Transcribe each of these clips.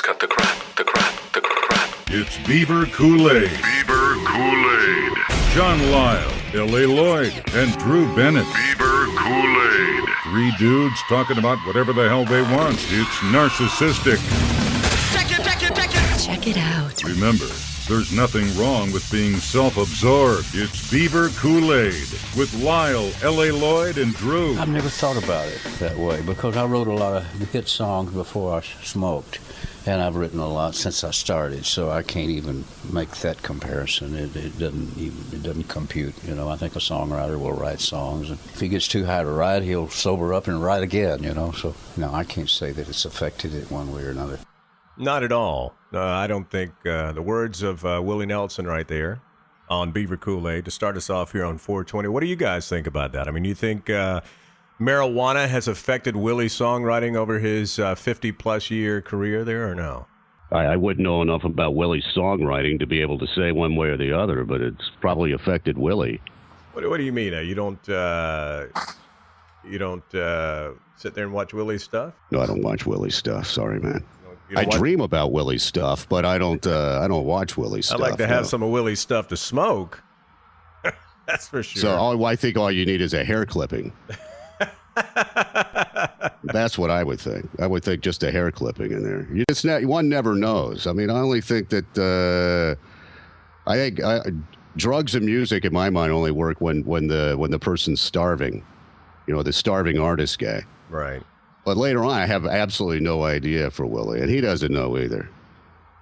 cut the crap, the crap, the crap. It's Beaver Cool-Aid. Beaver Cool-Aid. John Lyle, L.A. Lloyd, and Drew Bennett. Beaver Cool-Aid. Three dudes talking about whatever the hell they want. It's narcissistic. Check it out. Remember, there's nothing wrong with being self-absorbed. It's Beaver Cool-Aid with Lyle, L.A. Lloyd, and Drew. I've never thought about it that way because I wrote a lot of hit songs before I smoked, and I've written a lot since I started, so I can't even make that comparison. It doesn't compute. You know, I think a songwriter will write songs, and if he gets too high to write, he'll sober up and write again. You know, so no, I can't say that it's affected it one way or another. Not at all. I don't think the words of Willie Nelson right there on Beaver Cool-Aid to start us off here on 420. What do you guys think about that? I mean, you think marijuana has affected Willie's songwriting over his 50-plus year career there or no? I wouldn't know enough about Willie's songwriting to be able to say one way or the other, but it's probably affected Willie. What do you mean? You don't sit there and watch Willie's stuff? No, I don't watch Willie's stuff. Sorry, man. I dream about Willie's stuff, but I don't watch Willie's stuff. I like to have some of Willie's stuff to smoke. That's for sure. So I think all you need is a hair clipping. That's what I would think. I would think just a hair clipping in there. One never knows. I mean, I only think that I think drugs and music, in my mind, only work when the person's starving. You know, the starving artist guy. Right. But later on, I have absolutely no idea for Willie, and he doesn't know either.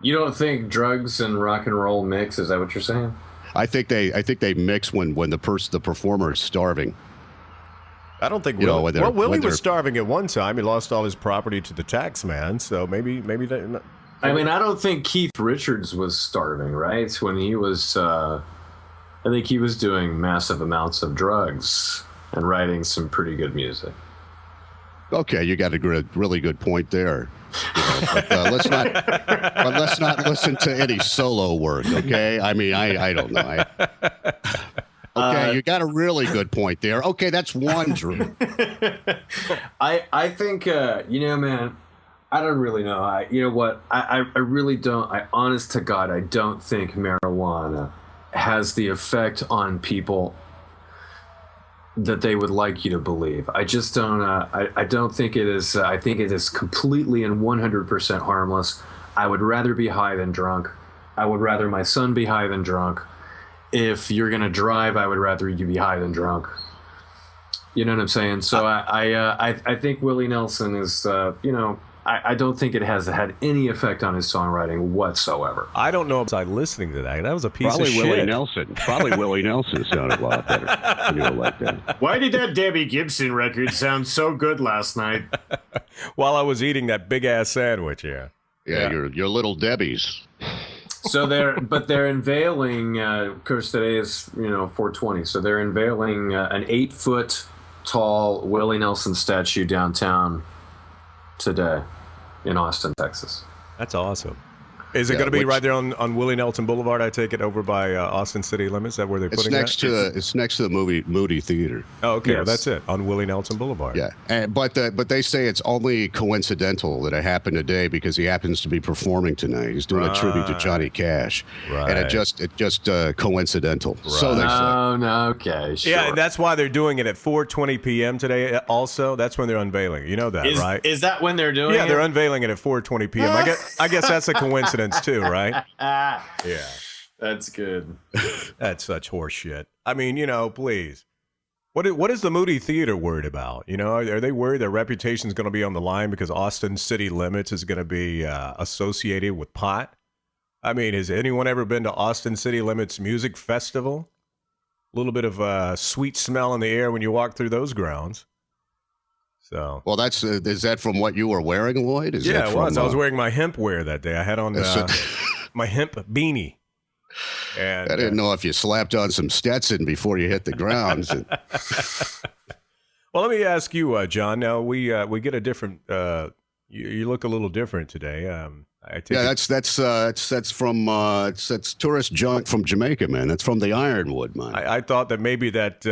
You don't think drugs and rock and roll mix? Is that what you're saying? I think they mix when the performer is starving. I don't think Willie was starving at one time. He lost all his property to the tax man, so maybe that. I mean, I don't think Keith Richards was starving, right? When he was, I think he was doing massive amounts of drugs and writing some pretty good music. Okay, you got a really good point there. You know, but let's not listen to any solo work. Okay, I mean, I don't know. Okay, you got a really good point there. Okay, that's one, Drew. I think man, I don't really know. You know what? I really don't. Honest to God, I don't think marijuana has the effect on people that they would like you to believe. I just don't. I don't think it is. I think it is completely and 100% harmless. I would rather be high than drunk. I would rather my son be high than drunk. If you're gonna drive, I would rather you be high than drunk. You know what I'm saying? So I think Willie Nelson is. I don't think it has had any effect on his songwriting whatsoever. I don't know if I was listening to that. That was a piece Probably of shit. Probably Willie Nelson sounded a lot better when you were like that. Why did that Debbie Gibson record sound so good last night? While I was eating that big-ass sandwich, yeah. Yeah, your little Debbies. So they're unveiling, of course today is, 420, so they're unveiling an 8-foot tall Willie Nelson statue downtown today in Austin, Texas. That's awesome. Is it going to be right there on Willie Nelson Boulevard? I take it over by Austin City Limits. Is that where they're putting it? It's next to the Moody Theater. Oh, okay. Yes. Well, that's it on Willie Nelson Boulevard. Yeah, but they say it's only coincidental that it happened today because he happens to be performing tonight. He's doing a tribute to Johnny Cash, and it just coincidental. Right. So they say. Oh, no, okay, sure. Yeah, that's why they're doing it at 4:20 p.m. today. Also, that's when they're unveiling. You know that, right? Is that when they're doing it? Yeah, they're unveiling it at 4:20 p.m. I guess that's a coincidence too, right? Yeah. That's good. That's such horse shit. I mean, please. What is the Moody Theater worried about? Are they worried their reputation's going to be on the line because Austin City Limits is going to be associated with pot? I mean, has anyone ever been to Austin City Limits Music Festival? A little bit of a sweet smell in the air when you walk through those grounds. So, well, is that from what you were wearing, Lloyd? It was. I was wearing my hemp wear that day. I had on my hemp beanie. And I didn't know if you slapped on some Stetson before you hit the ground. Well, let me ask you, John. Now we get a different You look a little different today. I take Yeah, that's from that's tourist junk from Jamaica, man. That's from the Ironwood, man. I thought that maybe that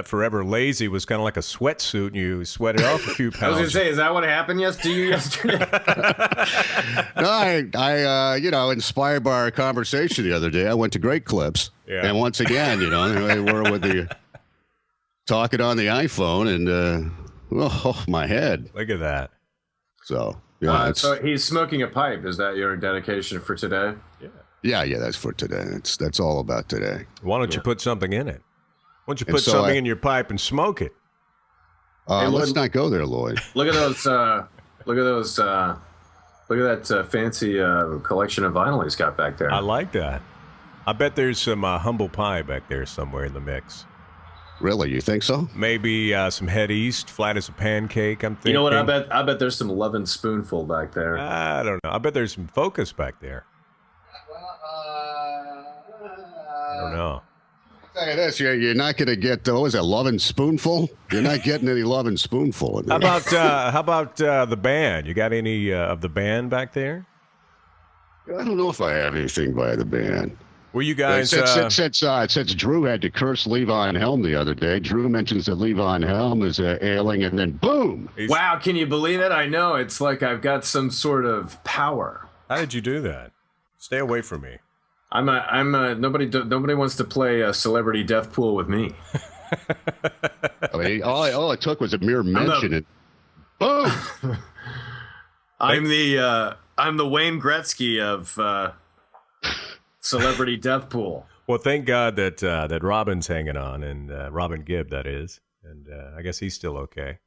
Forever Lazy was kind of like a sweatsuit, and you sweated off a few I was pounds. gonna say, is that what happened to you yesterday? No, I inspired by our conversation the other day, I went to Great Clips, and once again, they were with the talking on the iPhone, and my head. Look at that. So yeah, so he's smoking a pipe. Is that your dedication for today? yeah, that's for today. That's all about today. Why don't you put something in it? Why don't you put something in your pipe and smoke it? Let's not go there, Lloyd. Look at those. Look at that fancy collection of vinyl he's got back there. I like that. I bet there's some humble pie back there somewhere in the mix. Really, you think so? Maybe some Head East, flat as a pancake. I'm thinking. You know what? I bet there's some Love and Spoonful back there. I don't know. I bet there's some Focus back there. I don't know. I'll tell you this, you're not going to get, what was that, Love and Spoonful? You're not getting any Love and Spoonful in there. How about the band? You got any of the band back there? I don't know if I have anything by the band. Were you guys... Since Drew had to curse Levon Helm the other day, Drew mentions that Levon Helm is ailing, and then boom! Wow, can you believe it? I know. It's like I've got some sort of power. How did you do that? Stay away from me. Nobody wants to play a celebrity death pool with me. I mean, all it took was a mere mention, and boom! I'm the Wayne Gretzky of celebrity death pool. Well, thank God that Robin's hanging on, and Robin Gibb, that is, and I guess he's still okay.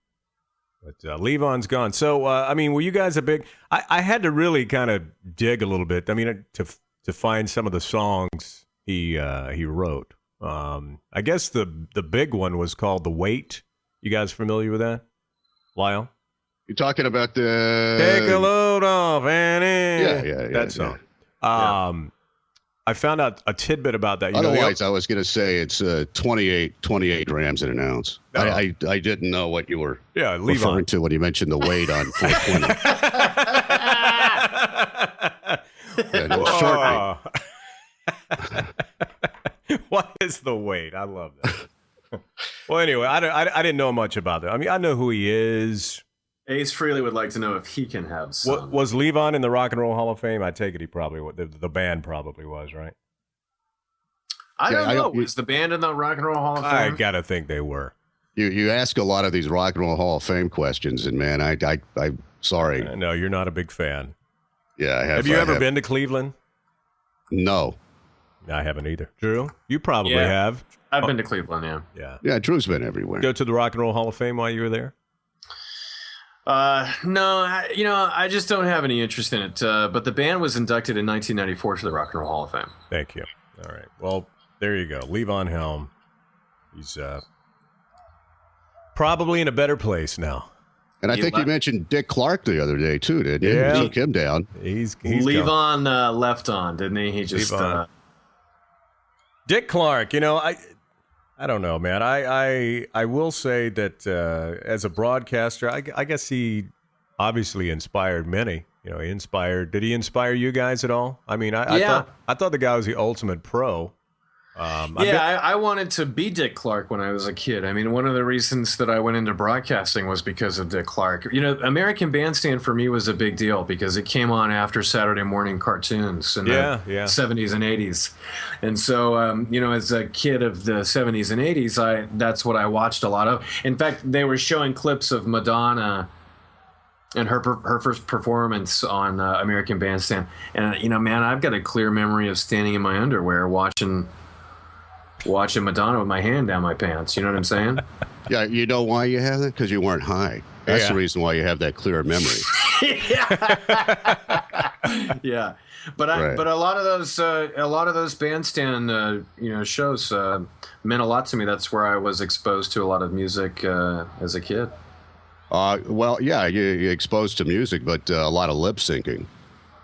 But Levon's gone. So, were you guys a big... I had to really kind of dig a little bit. I mean, to find some of the songs he wrote. I guess the big one was called The Weight. You guys familiar with that? Lyle? You're talking about the... Take a load off, Annie. Yeah. That song. I found out a tidbit about that. Otherwise, I was going to say it's 28 grams in an ounce. No. I didn't know what you were referring Levon. to when you mentioned the weight on 420. No, what is the weight? I love that. Well, anyway, I didn't know much about that. I mean, I know who he is. Ace Frehley would like to know if he can have some. Was Levon in the Rock and Roll Hall of Fame? I take it he probably was. The band probably was, right? I don't know. Was the band in the Rock and Roll Hall of Fame? I gotta think they were. You ask a lot of these Rock and Roll Hall of Fame questions, and man, I'm sorry. No, you're not a big fan. Yeah, I have. Have you ever been to Cleveland? No. I haven't either. Drew, you probably have. I've been to Cleveland, yeah. Yeah, Drew's been everywhere. Go to the Rock and Roll Hall of Fame while you were there? No, I just don't have any interest in it. But the band was inducted in 1994 to the Rock and Roll Hall of Fame. Thank you. All right. Well, there you go. Levon Helm. He's probably in a better place now. And I think you mentioned Dick Clark the other day too, didn't you? Yeah. You took him down. He's Levon left on, didn't he? He just Dick Clark. I don't know, man. I will say that as a broadcaster, I guess he obviously inspired many. He inspired. Did he inspire you guys at all? I mean, I thought the guy was the ultimate pro. I wanted to be Dick Clark when I was a kid. I mean, one of the reasons that I went into broadcasting was because of Dick Clark. American Bandstand for me was a big deal because it came on after Saturday morning cartoons in the 70s and 80s. And so, as a kid of the 70s and 80s, that's what I watched a lot of. In fact, they were showing clips of Madonna and her first performance on American Bandstand. And, man, I've got a clear memory of standing in my underwear watching Madonna with my hand down my pants. You know what I'm saying? Yeah, you know why you have that? Because you weren't high. That's the reason why you have that clear memory. Yeah, but a lot of those bandstand shows meant a lot to me. That's where I was exposed to a lot of music as a kid. You're exposed to music, but a lot of lip syncing.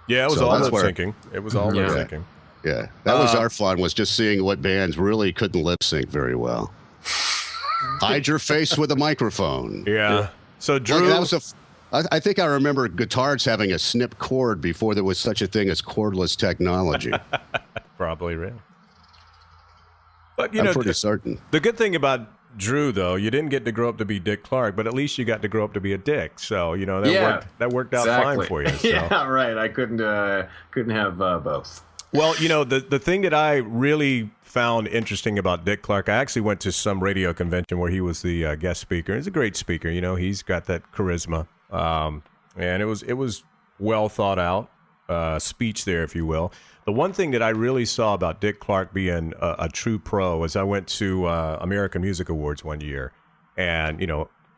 Yeah, it was all lip syncing. It was all lip syncing. Yeah, that was our fun, was just seeing what bands really couldn't lip sync very well. Hide your face with a microphone. Yeah. So Drew, I think I remember guitars having a snip cord before there was such a thing as cordless technology. Probably real. But I'm pretty certain. The good thing about Drew, though, you didn't get to grow up to be Dick Clark, but at least you got to grow up to be a dick. So that worked out fine for you. So. Yeah, right. I couldn't have both. Well, the thing that I really found interesting about Dick Clark, I actually went to some radio convention where he was the guest speaker. He's a great speaker. He's got that charisma, and it was well thought out speech there, if you will. The one thing that I really saw about Dick Clark being a true pro is I went to American Music Awards one year, and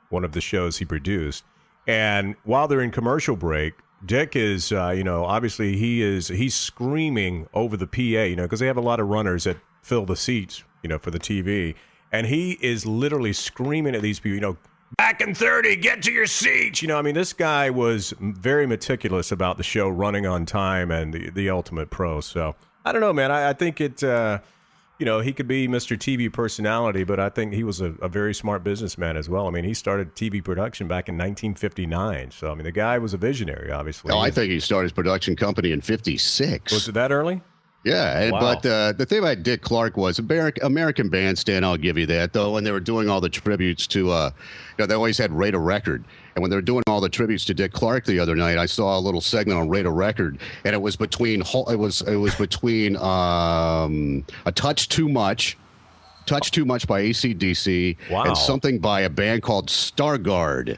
one of the shows he produced, and while they're in commercial break, Dick is, obviously he's screaming over the PA, because they have a lot of runners that fill the seats, for the TV. And he is literally screaming at these people, back in 30, get to your seats. This guy was very meticulous about the show running on time and the ultimate pro. So I don't know, man. I think it, he could be Mr. TV personality, but I think he was a very smart businessman as well. He started TV production back in 1959. So, the guy was a visionary, obviously. No, I think he started his production company in 56. Was it that early? Yeah, Wow. But the thing about Dick Clark was American Bandstand, I'll give you that, though, when they were doing all the tributes to, they always had Rate a Record. And when they were doing all the tributes to Dick Clark the other night, I saw a little segment on Rate a Record, and it was between A Touch Too Much by AC/DC, Wow. and something by a band called Stargard.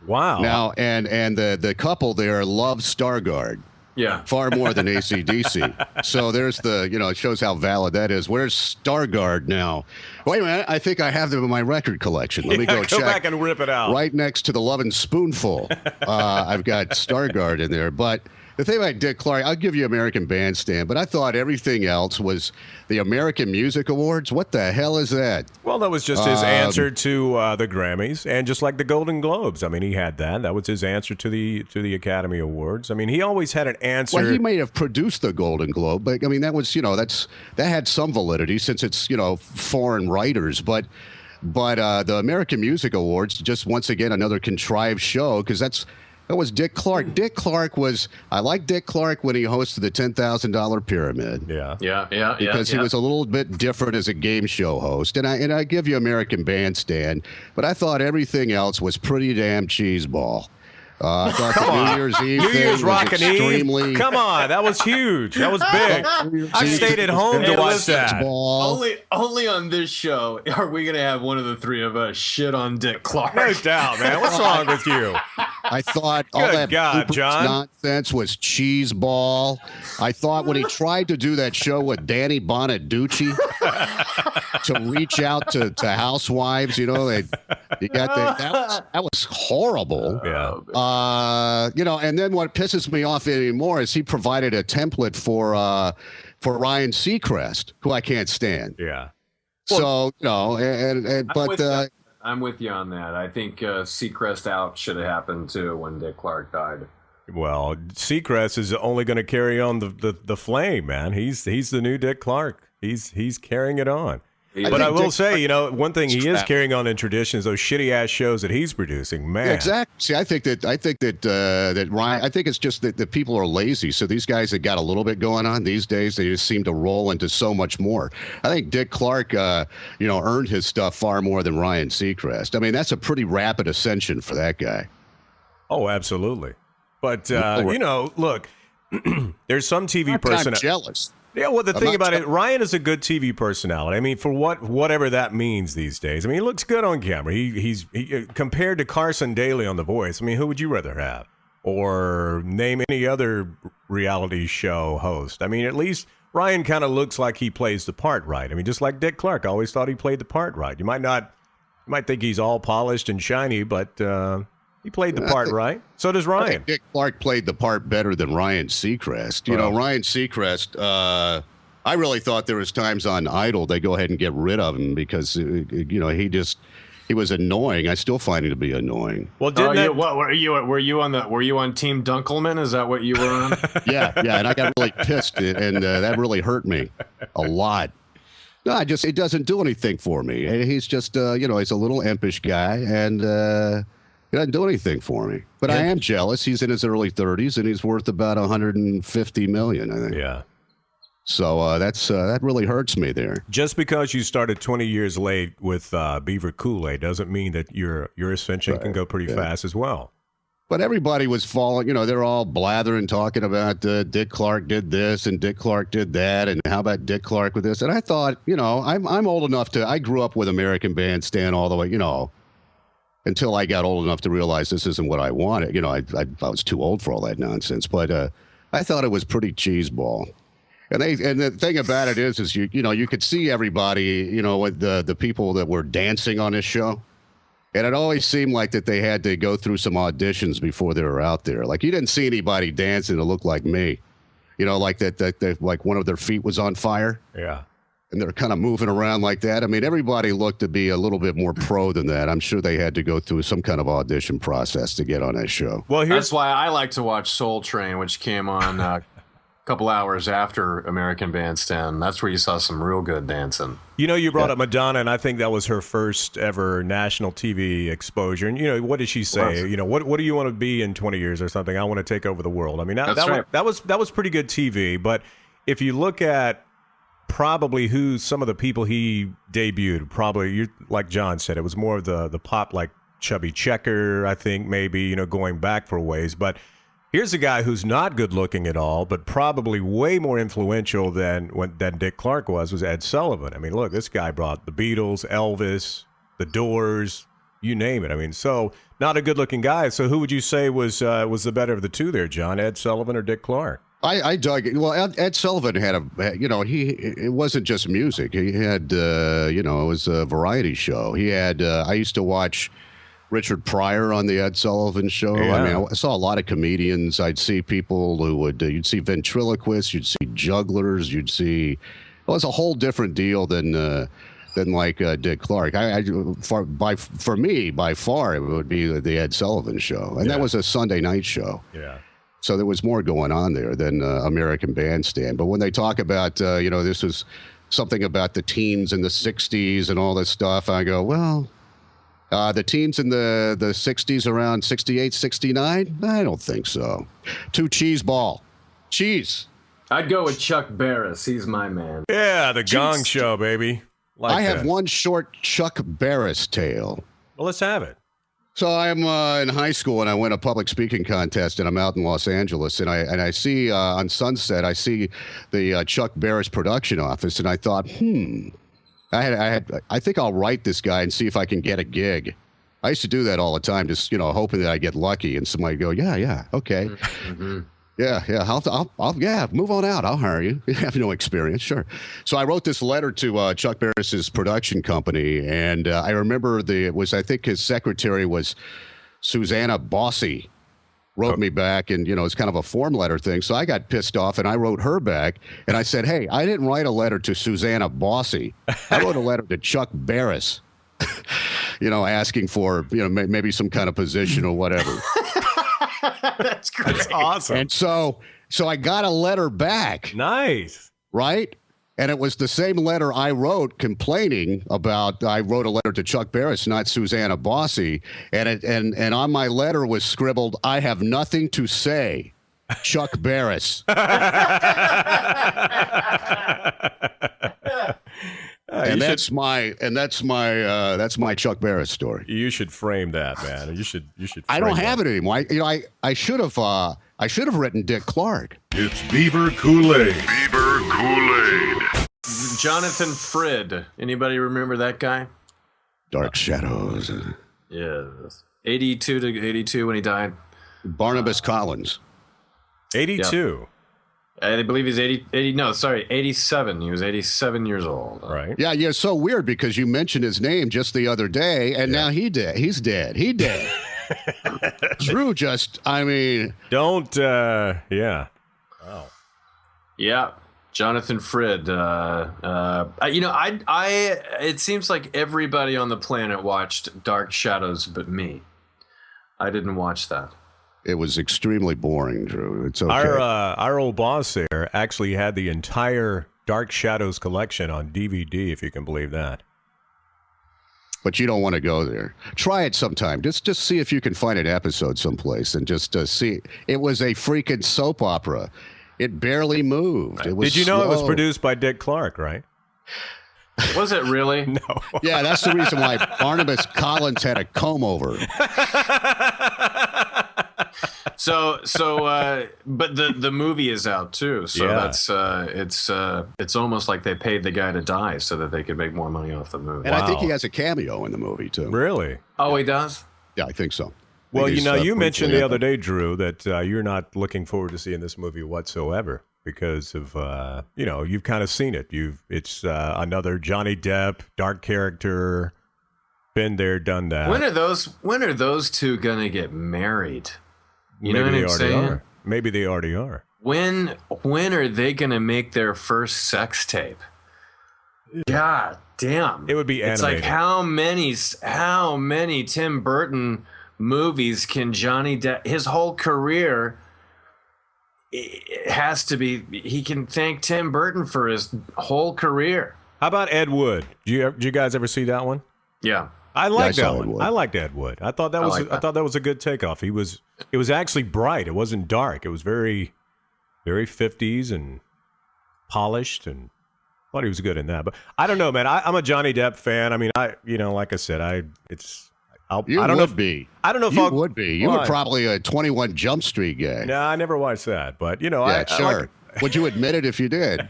Wow. Now, and the couple there loved Stargard. Yeah. Far more than AC/DC. So there's it shows how valid that is. Where's Stargard now? Wait a minute. I think I have them in my record collection. Let me go check. Go back and rip it out. Right next to the Lovin' Spoonful. I've got Stargard in there. But the thing about Dick Clark, I'll give you American Bandstand, but I thought everything else was the American Music Awards. What the hell is that? Well, that was just his answer to the Grammys, and just like the Golden Globes. He had that. That was his answer to the Academy Awards. He always had an answer. Well, he may have produced the Golden Globe, but that was that had some validity since it's foreign writers, but the American Music Awards, just once again another contrived show, because that was Dick Clark. Dick Clark I like Dick Clark when he hosted the $10,000 Pyramid. Yeah. Because he was a little bit different as a game show host. And I give you American Bandstand, but I thought everything else was pretty damn cheeseball. I thought the New Year's Eve New thing Year's was Rockin' extremely... Eve. Come on, that was huge. That was big. I stayed at home to watch that. Only on this show are we gonna have one of the three of us shit on Dick Clark. No doubt, man. What's wrong with you? I thought all Good that God, bloopers John. nonsense was cheeseball. I thought when he tried to do that show with Danny Bonaducci to reach out to housewives, you got that was horrible. Yeah. And then what pisses me off anymore is he provided a template for Ryan Seacrest, who I can't stand. Yeah. So I'm with you on that. I think Seacrest out should have happened too when Dick Clark died. Well, Seacrest is only going to carry on the flame, man. He's the new Dick Clark. He's carrying it on. But I will say, one thing he is carrying on in tradition is those shitty ass shows that he's producing. Man, yeah, exactly. See, I think that Ryan. I think it's just that the people are lazy. So these guys that got a little bit going on these days, they just seem to roll into so much more. I think Dick Clark, earned his stuff far more than Ryan Seacrest. That's a pretty rapid ascension for that guy. Oh, absolutely. But look, there's some TV person. I'm jealous. Yeah, well, the thing about it, Ryan is a good TV personality. For whatever that means these days. He looks good on camera. He's compared to Carson Daly on The Voice. Who would you rather have? Or name any other reality show host. At least Ryan kind of looks like he plays the part right. Just like Dick Clark, I always thought he played the part right. You might think he's all polished and shiny, but he played the part right. So does Ryan. I think Dick Clark played the part better than Ryan Seacrest. Ryan Seacrest, I really thought there was times on Idol they go ahead and get rid of him because, he was annoying. I still find him to be annoying. Well, were you on Team Dunkelman? Is that what you were on? Yeah, and I got really pissed, and that really hurt me a lot. No, it doesn't do anything for me. He's just, he's a little impish guy, and He doesn't do anything for me. But I am jealous. He's in his early 30s, and he's worth about $150 million, I think. Yeah. So that really hurts me there. Just because you started 20 years late with Beaver Cool-Aid doesn't mean that your ascension can go pretty fast as well. But everybody was falling, they're all blathering, talking about Dick Clark did this and Dick Clark did that, and how about Dick Clark with this? And I thought, I'm old enough I grew up with American Bandstand all the way, until I got old enough to realize this isn't what I wanted. I was too old for all that nonsense. But I thought it was pretty cheeseball. And the thing about it is you could see everybody, with the people that were dancing on this show. And it always seemed like that they had to go through some auditions before they were out there. Like, you didn't see anybody dancing that looked like me. Like that like one of their feet was on fire. Yeah. And they're kind of moving around like that. I mean, everybody looked to be a little bit more pro than that. I'm sure they had to go through some kind of audition process to get on that show. Well, that's why I like to watch Soul Train, which came on a couple hours after American Bandstand. That's where you saw some real good dancing. You brought up Madonna, and I think that was her first ever national TV exposure. And, what did she say? What do you want to be in 20 years or something? I want to take over the world. I mean, that was pretty good TV. But if you look at probably who some of the people he debuted, probably, like John said, it was more of the pop, like Chubby Checker, I think, maybe, going back for a ways. But here's a guy who's not good looking at all, but probably way more influential than Dick Clark was Ed Sullivan. I mean, look, this guy brought the Beatles, Elvis, the Doors, you name it. I mean, so not a good looking guy. So who would you say was the better of the two there, John? Ed Sullivan or Dick Clark? I dug it. Well, Ed Sullivan had it wasn't just music. He had, it was a variety show. He had, I used to watch Richard Pryor on the Ed Sullivan Show. Yeah. I mean, I saw a lot of comedians. I'd see people who you'd see ventriloquists, you'd see jugglers, it was a whole different deal than like Dick Clark. For me, by far, it would be the Ed Sullivan Show. And that was a Sunday night show. Yeah. So there was more going on there than American Bandstand. But when they talk about, this was something about the teens in the 60s and all this stuff, I go, well, the teens in the 60s around 68, 69? I don't think so. Cheese. I'd go with Chuck Barris. He's my man. Yeah, the Gong Show, baby. I have one short Chuck Barris tale. Well, let's have it. So I'm in high school, and I win a public speaking contest, and I'm out in Los Angeles, and I see on Sunset, I see the Chuck Barris production office, and I thought, I think I'll write this guy and see if I can get a gig. I used to do that all the time, just hoping that I get lucky, and somebody go, yeah, okay, yeah, I'll move on out. I'll hire you. You have no experience, sure. So I wrote this letter to Chuck Barris's production company, and I remember I think his secretary was Susanna Bossy. Wrote me back, and it's kind of a form letter thing. So I got pissed off, and I wrote her back, and I said, "Hey, I didn't write a letter to Susanna Bossy. I wrote a letter to Chuck Barris, asking for maybe some kind of position or whatever." That's great. That's awesome. And so I got a letter back. Nice. Right? And it was the same letter I wrote complaining about. I wrote a letter to Chuck Barris, not Susanna Bossy. And on my letter was scribbled, "I have nothing to say, Chuck Barris." That's my Chuck Barris story. You should frame that, man. You should. I don't have it anymore. I should have written Dick Clark. It's Beaver Cool-Aid. Beaver Cool-Aid. Jonathan Frid. Anybody remember that guy? Dark Shadows. Yes. 82 to 82 when he died. Barnabas Collins. 82. Yep. I believe he's 87. He was 87 years old. Right. Yeah, you're so weird because you mentioned his name just the other day, and now he's dead. He dead. Drew Don't, yeah. Wow. Yeah. Jonathan Frid. It seems like everybody on the planet watched Dark Shadows but me. I didn't watch that. It was extremely boring, Drew. It's okay. Our old boss there actually had the entire Dark Shadows collection on DVD, if you can believe that. but you don't want to go there. Try it sometime. Just see if you can find an episode someplace and just see. It was a freaking soap opera. It barely moved. It was Did you know it was slow. produced by Dick Clark, right? Was it really? No. Yeah, that's the reason why Barnabas Collins had a comb over. But the movie is out too. So Yeah. it's almost like they paid the guy to die so that they could make more money off the movie. And I think Wow. he has a cameo in the movie, too. Really? Oh, he does? Yeah, I think so. Well, He's, you mentioned briefly the in other it. day, Drew, that you're not looking forward to seeing this movie whatsoever because of you've kind of seen it. It's another Johnny Depp, dark character, been there, done that. When are those two gonna get married? You Maybe know they what I'm already saying? are. Maybe they already are. When are they gonna make their first sex tape? God damn! It would be It's animated. like how many Tim Burton movies can Johnny Depp? His whole career, it has to be. He can thank Tim Burton for his whole career. How about Ed Wood? Did you guys ever see that one? Yeah. I liked saw that Ed one. Wood. I liked Ed Wood. I thought that was a good takeoff. It was actually bright. It wasn't dark. It was very, very 50s and polished, and thought he was good in that. But I don't know, man. I'm a Johnny Depp fan. I mean, like I said, I don't know if be. I don't know if You I'll, would be. You Why? were probably a 21 Jump Street guy. No, I never watched that. But Yeah, I sure. Would you admit it if you did?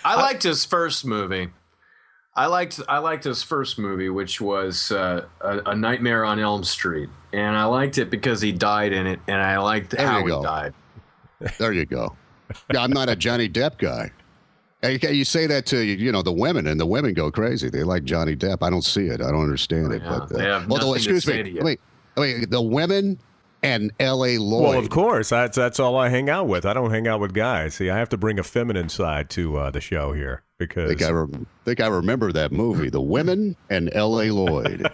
I liked his first movie. I liked his first movie, which was a Nightmare on Elm Street, and I liked it because he died in it, and I liked There how you he go. died. There you go. Yeah, I'm not a Johnny Depp guy. Hey, you say that to the women, and the women go crazy. They like Johnny Depp. I don't see it. I don't understand it. Yeah, But they have although, nothing to excuse say me, to you. wait, the women and L.A. Lloyd. Well, of course. That's all I hang out with. I don't hang out with guys. See, I have to bring a feminine side to the show here because think I remember that movie, The Women and L.A. Lloyd.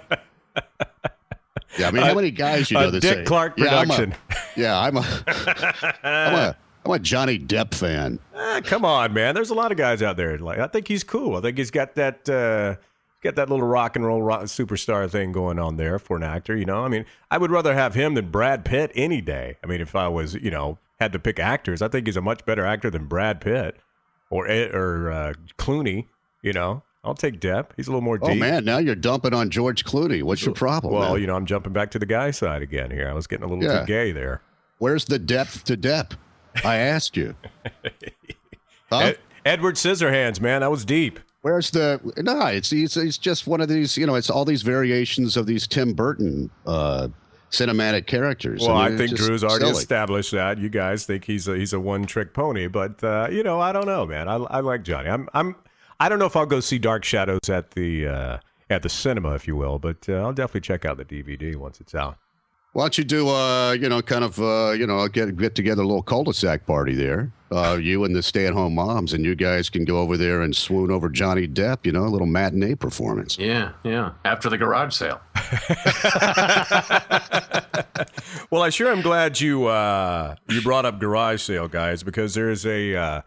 Yeah, I mean, how many guys you know that Dick say Clark production. I'm a Johnny Depp fan. Come on, man. There's a lot of guys out there. Like, I think he's cool. I think he's got that little rock and roll superstar thing going on there for an actor. I mean, I would rather have him than Brad Pitt any day. I mean, if I was, had to pick actors, I think he's a much better actor than Brad Pitt or Clooney. I'll take Depp. He's a little more deep. Oh man, now you're dumping on George Clooney. What's your problem? Well, man? I'm jumping back to the guy side again here. I was getting a little Yeah. too gay there. Where's the depth to Depp? I asked you. Huh? Edward Scissorhands, man, that was deep. Where's the? No, it's just one of these. It's all these variations of these Tim Burton cinematic characters. Well, I mean, think it's just Drew's already silly. established that. You guys think he's a one-trick pony, but I don't know, man. I like Johnny. I don't know if I'll go see Dark Shadows at the cinema, if you will, but I'll definitely check out the DVD once it's out. Why don't you do get together a little cul-de-sac party there? You and the stay-at-home moms, and you guys can go over there and swoon over Johnny Depp. A little matinee performance. Yeah. After the garage sale. Well, I sure am glad you brought up garage sale, guys, because there is a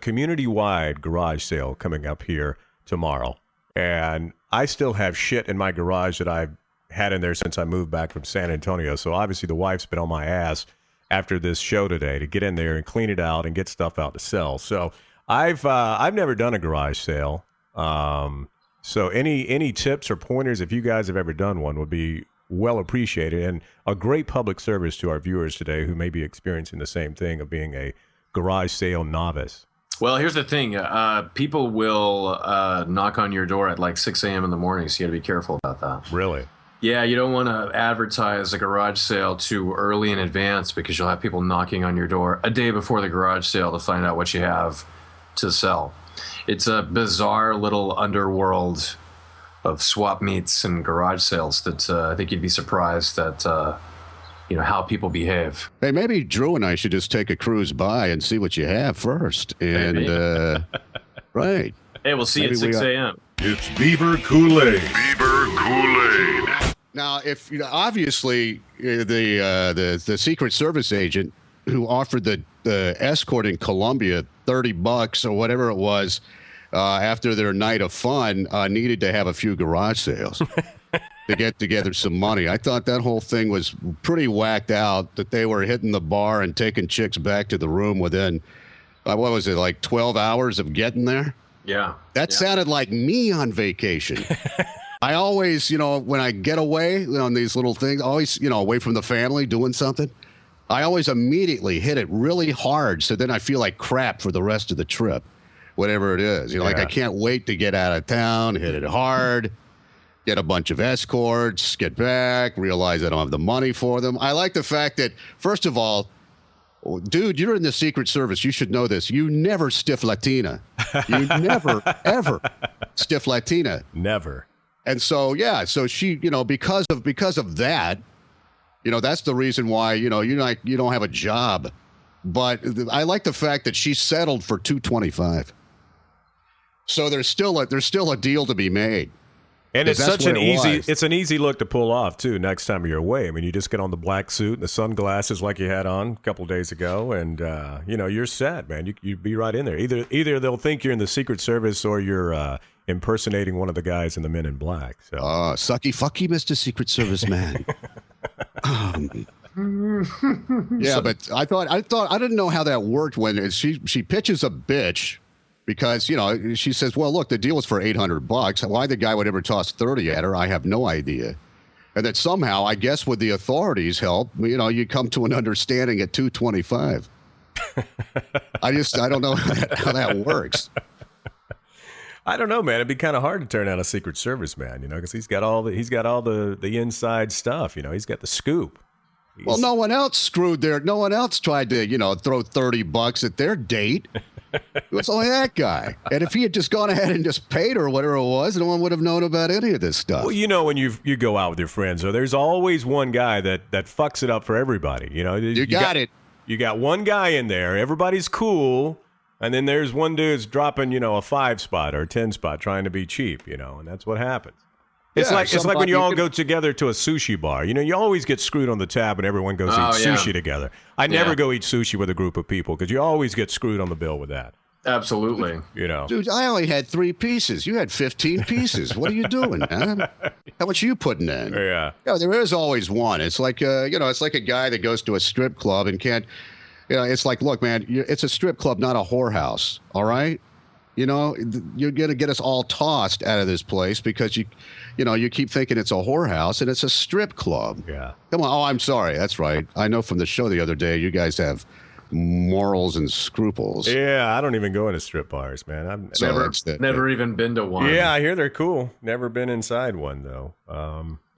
community-wide garage sale coming up here tomorrow, and I still have shit in my garage that I've had in there since I moved back from San Antonio. So obviously the wife's been on my ass after this show today to get in there and clean it out and get stuff out to sell. So I've never done a garage sale. So any tips or pointers, if you guys have ever done one, would be well appreciated, and a great public service to our viewers today who may be experiencing the same thing of being a garage sale novice. Well, here's the thing. People will knock on your door at like 6 a.m. in the morning, so you got to be careful about that. Really? Yeah, you don't want to advertise a garage sale too early in advance because you'll have people knocking on your door a day before the garage sale to find out what you have to sell. It's a bizarre little underworld of swap meets and garage sales that I think you'd be surprised at how people behave. Hey, maybe Drew and I should just take a cruise by and see what you have first. And right. Hey, we'll see you Maybe at 6 we, a.m. It's Beaver Cool-Aid. Beaver Cool-Aid. Now, if obviously the Secret Service agent who offered the escort in Colombia $30 or whatever it was, after their night of fun, needed to have a few garage sales to get together some money. I thought that whole thing was pretty whacked out, that they were hitting the bar and taking chicks back to the room within, what was it, like 12 hours of getting there? Yeah. That sounded like me on vacation. I always, when I get away on these little things, always, away from the family doing something, I always immediately hit it really hard. So then I feel like crap for the rest of the trip, whatever it is. Like I can't wait to get out of town, hit it hard, get a bunch of escorts, get back, realize I don't have the money for them. I like the fact that, first of all, dude, you're in the Secret Service. You should know this. You never stiff Latina. You never, ever stiff Latina. Never. And so, so she, because of that, that's the reason why, you don't have a job. But I like the fact that she settled for $225. So there's still a deal to be made. And it's such an easy look to pull off too. Next time you're away, I mean, you just get on the black suit and the sunglasses like you had on a couple of days ago, and you're set, man. You'd be right in there. Either they'll think you're in the Secret Service or you're impersonating one of the guys in the Men in Black. So, sucky fucky, Mr. Secret Service man. Yeah, but I didn't know how that worked when she pitches a bitch. Because, she says, well, look, the deal was for $800. Why the guy would ever toss 30 at her, I have no idea. And that somehow, I guess with the authorities' help, you come to an understanding at $225. I don't know how that works. I don't know, man. It'd be kind of hard to turn out a Secret Service man, because he's got all the inside stuff. He's got the scoop. Well, no one else no one else tried to, throw $30 at their date. It was only that guy. And if he had just gone ahead and just paid her whatever it was, no one would have known about any of this stuff. Well, when you go out with your friends, so there's always one guy that fucks it up for everybody. You got it. You got one guy in there. Everybody's cool. And then there's one dude's dropping, a 5 spot or a 10 spot trying to be cheap, and that's what happens. It's like when you all go together to a sushi bar. You always get screwed on the tab when everyone goes eat sushi together. I never go eat sushi with a group of people because you always get screwed on the bill with that. Absolutely. Dude, I only had 3 pieces. You had 15 pieces. What are you doing, man? How much are you putting in? Yeah. There is always one. It's like, it's like a guy that goes to a strip club and can't, it's like, look, man, it's a strip club, not a whorehouse. All right? You're going to get us all tossed out of this place because you keep thinking it's a whorehouse and it's a strip club. Yeah. Come on. Oh, I'm sorry. That's right. I know from the show the other day, you guys have morals and scruples. Yeah, I don't even go into strip bars, man. I've never even been to one. Yeah, I hear they're cool. Never been inside one though.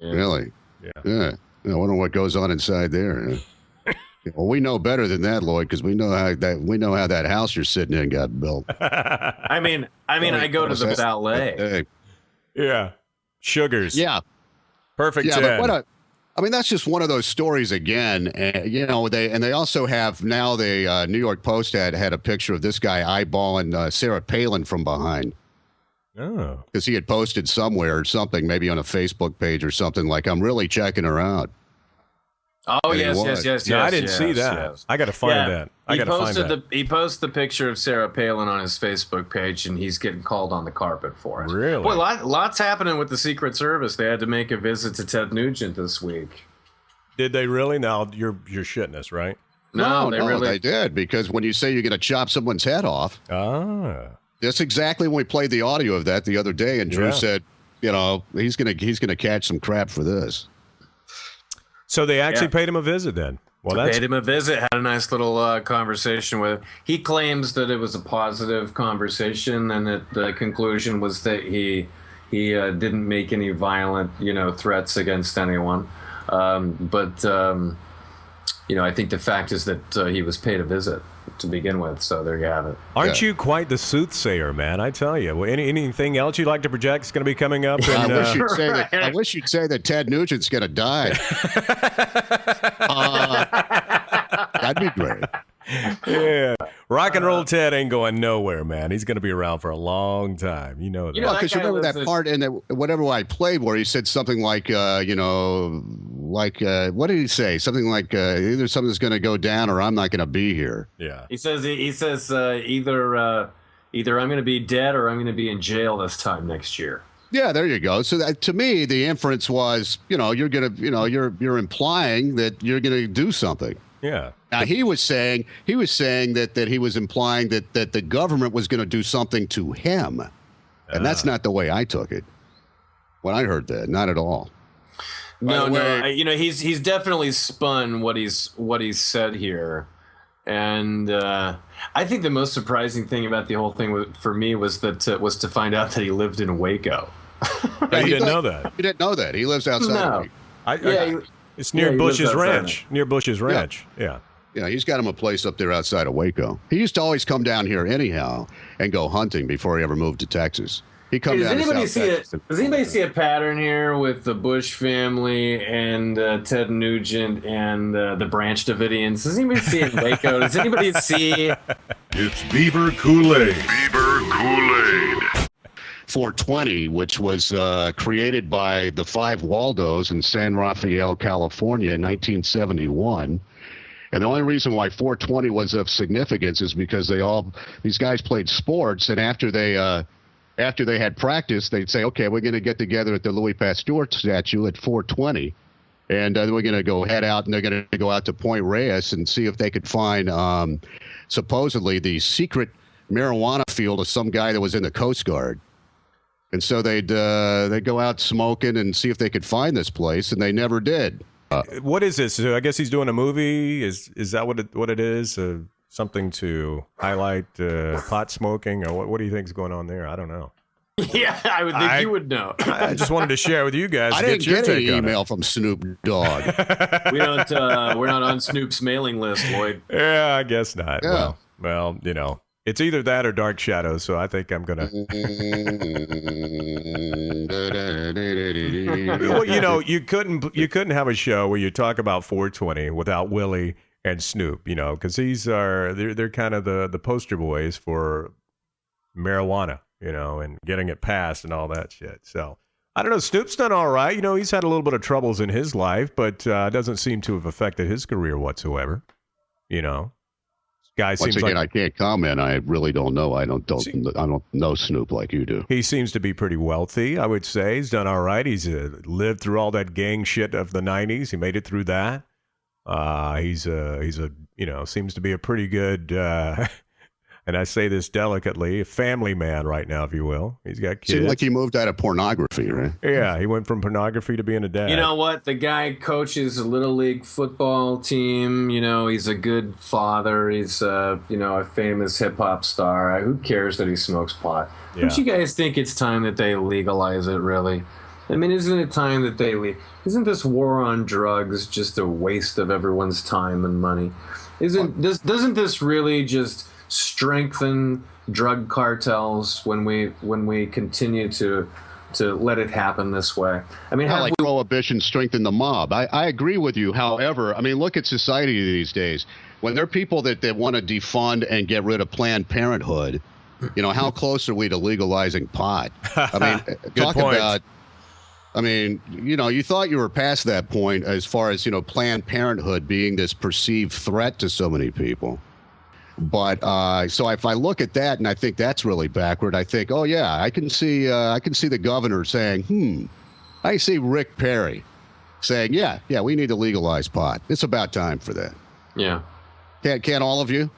Really? Yeah. I wonder what goes on inside there. Well, we know better than that, Lloyd, because we know how that house you're sitting in got built. I mean, I go to the ballet. Yeah, Sugars. Yeah, perfect. Yeah, but that's just one of those stories again. They also have now the New York Post had a picture of this guy eyeballing Sarah Palin from behind. Oh, because he had posted somewhere or something, maybe on a Facebook page or something like, "I'm really checking her out." Oh, yes. No, I didn't see that. Yes. I got to find that. He posted the picture of Sarah Palin on his Facebook page, and he's getting called on the carpet for it. Really? Boy, lots happening with the Secret Service. They had to make a visit to Ted Nugent this week. Did they really? Now you're shitting us, right? No, they did, because when you say you're going to chop someone's head off, that's exactly when we played the audio of that the other day, and Drew said, he's going to catch some crap for this. So they actually paid him a visit then? Well, paid him a visit, had a nice little conversation with him. He claims that it was a positive conversation and that the conclusion was that he didn't make any violent, threats against anyone. But I think the fact is that he was paid a visit to begin with. So there you have it. Aren't you quite the soothsayer, man? I tell you. Well, anything else you'd like to project is going to be coming up? I wish you'd say that Ted Nugent's going to die. That'd be great. Yeah. Rock and roll Ted ain't going nowhere, man. He's going to be around for a long time. You know that. Because you remember that part in whatever I played where he said something like, what did he say? Something like, either something's going to go down or I'm not going to be here. Yeah. He says either either I'm going to be dead or I'm going to be in jail this time next year. Yeah, there you go. So that, to me, the inference was, you're implying that you're gonna do something. Yeah. Now he was saying that he was implying that the government was going to do something to him, and that's not the way I took it when I heard that. Not at all. No. He's definitely spun what he's said here, and I think the most surprising thing about the whole thing for me was to find out that he lived in Waco. You didn't know that. You didn't know that. He lives outside. No. It's near Bush's ranch. Near Bush's ranch. Yeah. Yeah, he's got him a place up there outside of Waco. He used to always come down here anyhow and go hunting before he ever moved to Texas. Does anybody see a pattern here with the Bush family and Ted Nugent and the Branch Davidians? Does anybody see it in Waco? Does anybody see? It's Beaver Cool-Aid. Beaver Cool-Aid. 420, which was created by the Five Waldos in San Rafael, California in 1971. And the only reason why 420 was of significance is because these guys played sports, and after they had practice, they'd say, okay, we're going to get together at the Louis Pasteur statue at 420, and we're going to head out, and they're going to go out to Point Reyes and see if they could find supposedly the secret marijuana field of some guy that was in the Coast Guard. And so they'd go out smoking and see if they could find this place, and they never did. What is this? So I guess he's doing a movie. Is that what it is? Something to highlight pot smoking, or what do you think is going on there? I don't know. Yeah, I would think you would know. I just wanted to share with you guys. I didn't get an email from Snoop Dogg. We don't. We're not on Snoop's mailing list, Lloyd. Yeah, I guess not. Yeah. Well, it's either that or Dark Shadows. So I think I'm gonna. Well, you couldn't have a show where you talk about 420 without Willie and Snoop, because they're kind of the poster boys for marijuana, and getting it passed and all that shit. So I don't know. Snoop's done all right. He's had a little bit of troubles in his life, but doesn't seem to have affected his career whatsoever. Guy Once seems again, like, I can't comment. I really don't know. I don't know Snoop like you do. he seems to be pretty wealthy, I would say. He's done all right. He's lived through all that gang shit of the 90s. He made it through that. He's seems to be a pretty good, and I say this delicately, a family man right now, if you will. He's got kids. Seemed like he moved out of pornography, right? Yeah, he went from pornography to being a dad. You know what? The guy coaches a little league football team. He's a good father. He's a famous hip hop star. Who cares that he smokes pot? Yeah. Don't you guys think it's time that they legalize it? Really? I mean, isn't it time that isn't this war on drugs just a waste of everyone's time and money? Doesn't this really just strengthen drug cartels when we continue to let it happen this way? I mean, prohibition strengthen the mob. I agree with you. However, I mean, look at society these days. When there are people that want to defund and get rid of Planned Parenthood, how close are we to legalizing pot? I mean, talk point. about. I mean, you thought you were past that point as far as, Planned Parenthood being this perceived threat to so many people. But so if I look at that and I think that's really backward, I think, oh, yeah, I can see the governor saying, I see Rick Perry saying, yeah, we need to legalize pot. It's about time for that. Yeah. Can't all of you?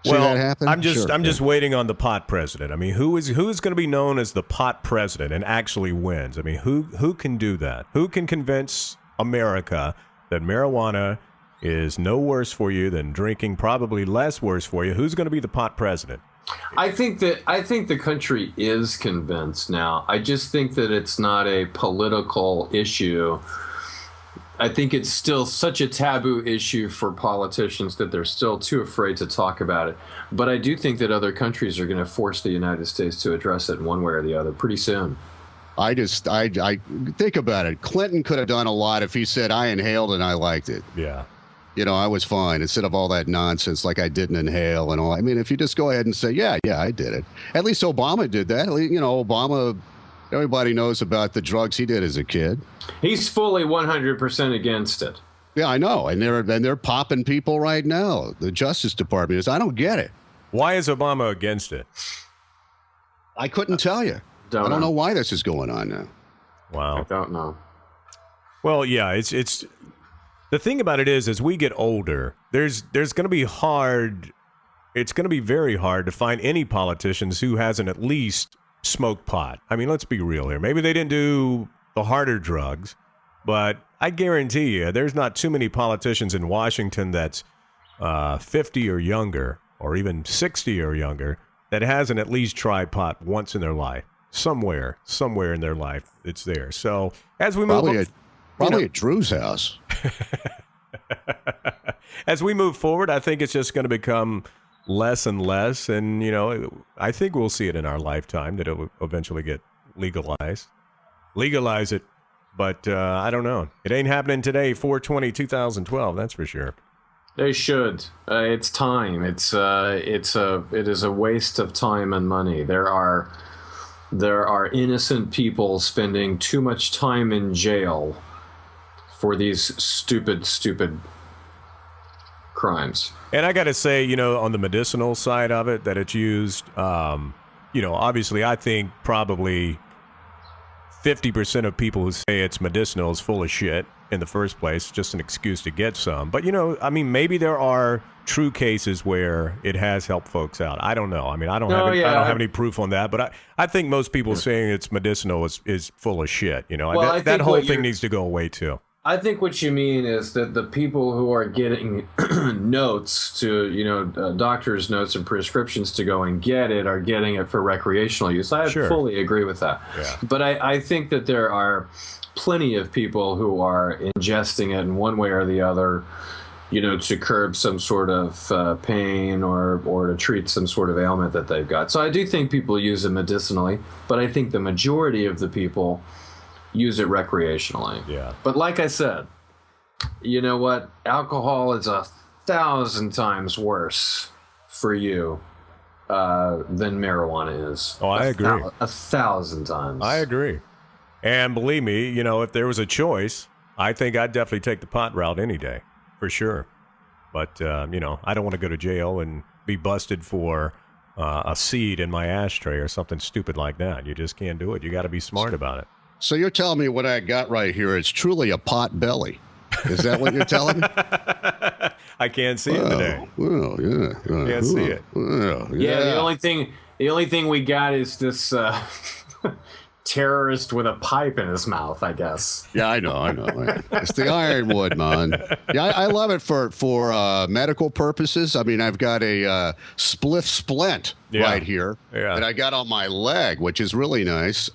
See that happen? I'm just waiting on the pot president. I mean, who's going to be known as the pot president and actually wins? I mean, who can do that? Who can convince America that marijuana is no worse for you than drinking, probably less worse for you? Who's going to be the pot president? I think the country is convinced now. I just think that it's not a political issue. I think it's still such a taboo issue for politicians that they're still too afraid to talk about it. But I do think that other countries are going to force the United States to address it in one way or the other pretty soon. I think about it. Clinton could have done a lot if he said, I inhaled and I liked it. Yeah. I was fine, instead of all that nonsense like I didn't inhale and all. I mean, if you just go ahead and say, yeah, I did it. At least Obama did that. Obama, everybody knows about the drugs he did as a kid. He's fully 100% against it. Yeah, I know. And they're popping people right now. The Justice Department is. I don't get it. Why is Obama against it? I couldn't tell you. I don't know why this is going on now. Wow. I don't know. Well, yeah, it's the thing about it is, as we get older, there's going to be hard. It's going to be very hard to find any politicians who hasn't at least smoked pot. I mean, let's be real here. Maybe they didn't do the harder drugs, but I guarantee you, there's not too many politicians in Washington that's 50 or younger, or even 60 or younger, that hasn't at least tried pot once in their life. Somewhere in their life, it's there. So as we move, probably at Drew's house. As we move forward, I think it's just going to become less and less, and I think we'll see it in our lifetime that it will eventually get legalized. Legalize it, but I don't know. It ain't happening today, 4/20/2012. That's for sure. They should. It's time. It is a waste of time and money. There are innocent people spending too much time in jail for these stupid crimes. And I got to say, on the medicinal side of it, that it's used, obviously I think probably 50% of people who say it's medicinal is full of shit in the first place, just an excuse to get some. But, maybe there are true cases where it has helped folks out. I don't know. I mean, I don't have any proof on that, but I think most people saying it's medicinal is full of shit. That whole thing needs to go away too. I think what you mean is that the people who are getting notes to, doctor's notes and prescriptions to go and get it are getting it for recreational use. I fully agree with that. Yeah. But I think that there are plenty of people who are ingesting it in one way or the other, to curb some sort of pain or to treat some sort of ailment that they've got. So I do think people use it medicinally, but I think the majority of the people use it recreationally. Yeah. But like I said, you know what? Alcohol is 1,000 times worse for you than marijuana is. Oh, I agree. 1,000 times. I agree. And believe me, if there was a choice, I think I'd definitely take the pot route any day, for sure. But, I don't want to go to jail and be busted for a seed in my ashtray or something stupid like that. You just can't do it. You got to be smart about it. So you're telling me what I got right here is truly a pot belly. Is that what you're telling me? I can't see it today. Well, yeah. Can't see it. Yeah, the only thing we got is this terrorist with a pipe in his mouth, I guess. Yeah, I know. It's the ironwood, man. Yeah, I love it for medical purposes. I mean, I've got a splint right here that I got on my leg, which is really nice.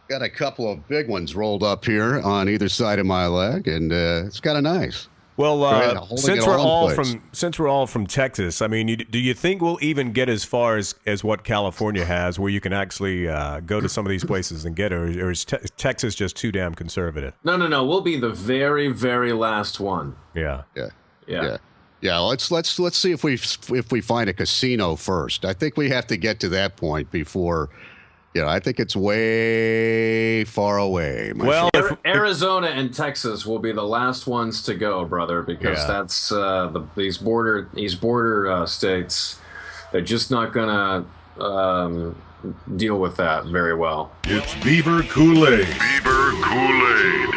Got a couple of big ones rolled up here on either side of my leg, and it's kind of nice. Well, since we're all from Texas, I mean, do you think we'll even get as far as what California has, where you can actually go to some of these places and get it, or is Texas just too damn conservative? No. We'll be the very, very last one. Yeah. Let's see if we find a casino first. I think we have to get to that point before. I think it's way far away. Arizona and Texas will be the last ones to go, brother, because that's these border states. They're just not gonna deal with that very well. It's Beaver Cool-Aid. Beaver Cool-Aid.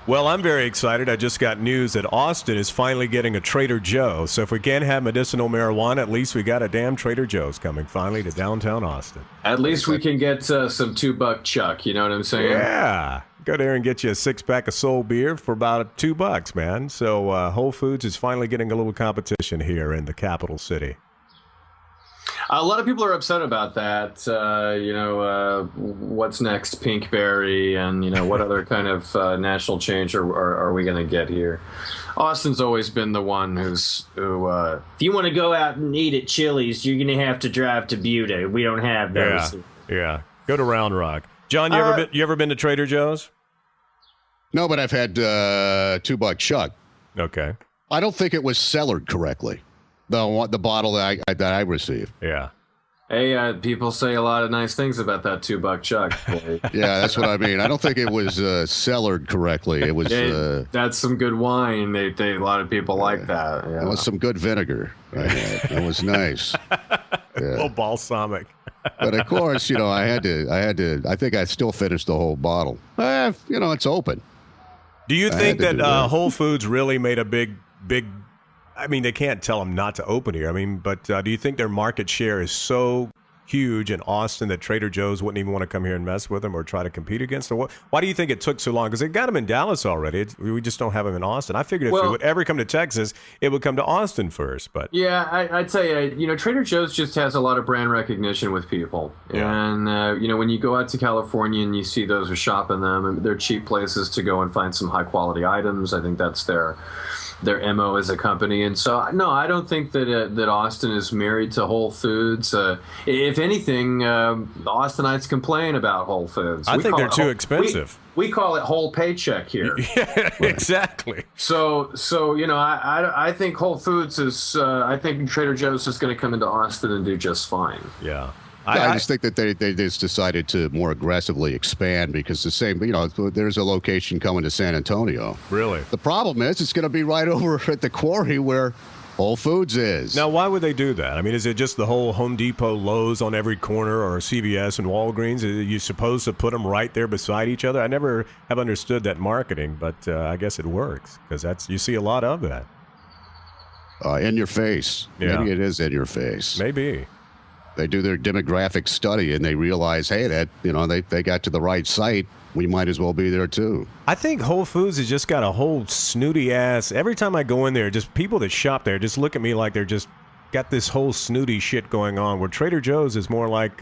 Well, I'm very excited. I just got news that Austin is finally getting a Trader Joe's. So if we can't have medicinal marijuana, at least we got a damn Trader Joe's coming finally to downtown Austin. At least we can get some $2 chuck. You know what I'm saying? Yeah. Go there and get you a 6-pack of Soul beer for about $2, man. So Whole Foods is finally getting a little competition here in the capital city. A lot of people are upset about that. What's next? Pinkberry, and what other kind of national change are we going to get here? Austin's always been the one who if you want to go out and eat at Chili's, you're going to have to drive to Buda. We don't have those. Yeah. Go to Round Rock. John, you ever been to Trader Joe's? No, but I've had $2 chuck. Okay. I don't think it was cellared correctly. The bottle that I received. Yeah. Hey, people say a lot of nice things about that $2 chuck. Yeah, that's what I mean. I don't think it was cellared correctly. It was. That's some good wine. A lot of people like that. It was some good vinegar. That was nice. A little balsamic. But of course, I had to. I think I still finished the whole bottle. It's open. Do you I think had to that do that. Whole Foods really made a big? I mean, they can't tell them not to open here. I mean, but do you think their market share is so huge in Austin that Trader Joe's wouldn't even want to come here and mess with them or try to compete against them? Why do you think it took so long? Because they got them in Dallas already. We just don't have them in Austin. I figured if it would ever come to Texas, it would come to Austin first. But yeah, I'd say Trader Joe's just has a lot of brand recognition with people, and when you go out to California and you see those are shopping them, and they're cheap places to go and find some high quality items. I think that's their MO as a company. And so, no, I don't think that Austin is married to Whole Foods. If anything, Austinites complain about Whole Foods. I think they're too expensive. We call it whole paycheck here. Yeah, exactly. So I think Whole Foods is, I think Trader Joe's is going to come into Austin and do just fine. Yeah. I just think that they just decided to more aggressively expand because there's a location coming to San Antonio. Really? The problem is it's going to be right over at the quarry where Whole Foods is. Now, why would they do that? I mean, is it just the whole Home Depot, Lowe's on every corner, or CVS and Walgreens? Are you supposed to put them right there beside each other? I never have understood that marketing, but I guess it works because you see a lot of that. In your face. Yeah. Maybe it is in your face. Maybe. They do their demographic study and they realize, hey, that they got to the right site. We might as well be there too. I think Whole Foods has just got a whole snooty ass. Every time I go in there, just people that shop there just look at me like they're just got this whole snooty shit going on. Where Trader Joe's is more like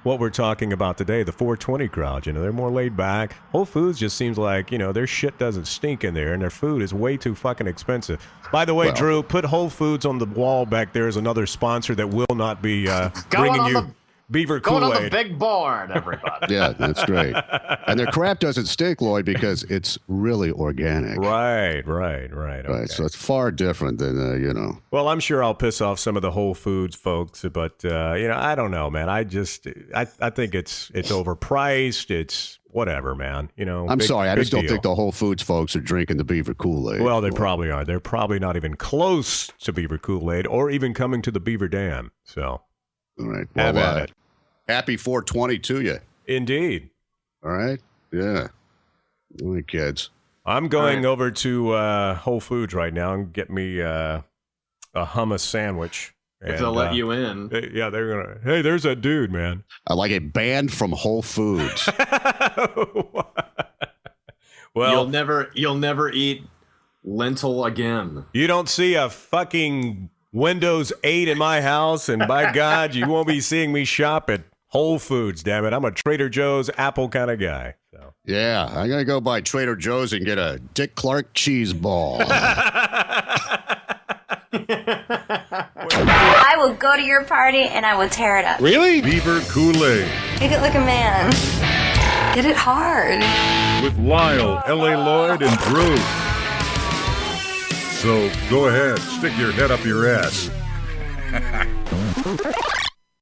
what we're talking about today, the 420 crowd. They're more laid back. Whole Foods just seems like their shit doesn't stink in there, and their food is way too fucking expensive. By the way, Drew, put Whole Foods on the wall back there as another sponsor that will not be bringing you Beaver Cool-Aid. Going on the big board, everybody. Yeah, that's great. And their crap doesn't stink, Lloyd, because it's really organic. Right. Okay. Right, so it's far different than, Well, I'm sure I'll piss off some of the Whole Foods folks, but, I don't know, man. I think it's overpriced. It's whatever, man. I'm sorry. I just don't think the Whole Foods folks are drinking the Beaver Cool-Aid. Well, they probably are. They're probably not even close to Beaver Cool-Aid or even coming to the Beaver Dam. So, all right. Well, have at it. Happy 420 to you. Indeed. All right. Yeah. All right, kids. I'm going over to Whole Foods right now and get me a hummus sandwich. If they'll let you in. Yeah, they're going to. Hey, there's that dude, man. I like a band from Whole Foods. Well, you'll never eat lentil again. You don't see a fucking Windows 8 in my house, and by God, you won't be seeing me shop at Whole Foods, damn it. I'm a Trader Joe's Apple kind of guy. So. Yeah, I'm going to go by Trader Joe's and get a Dick Clark cheese ball. I will go to your party and I will tear it up. Really? Beaver Cool-Aid. Make it like a man. Get it hard. With Lyle, L.A. Lloyd, and Drew. So go ahead, stick your head up your ass.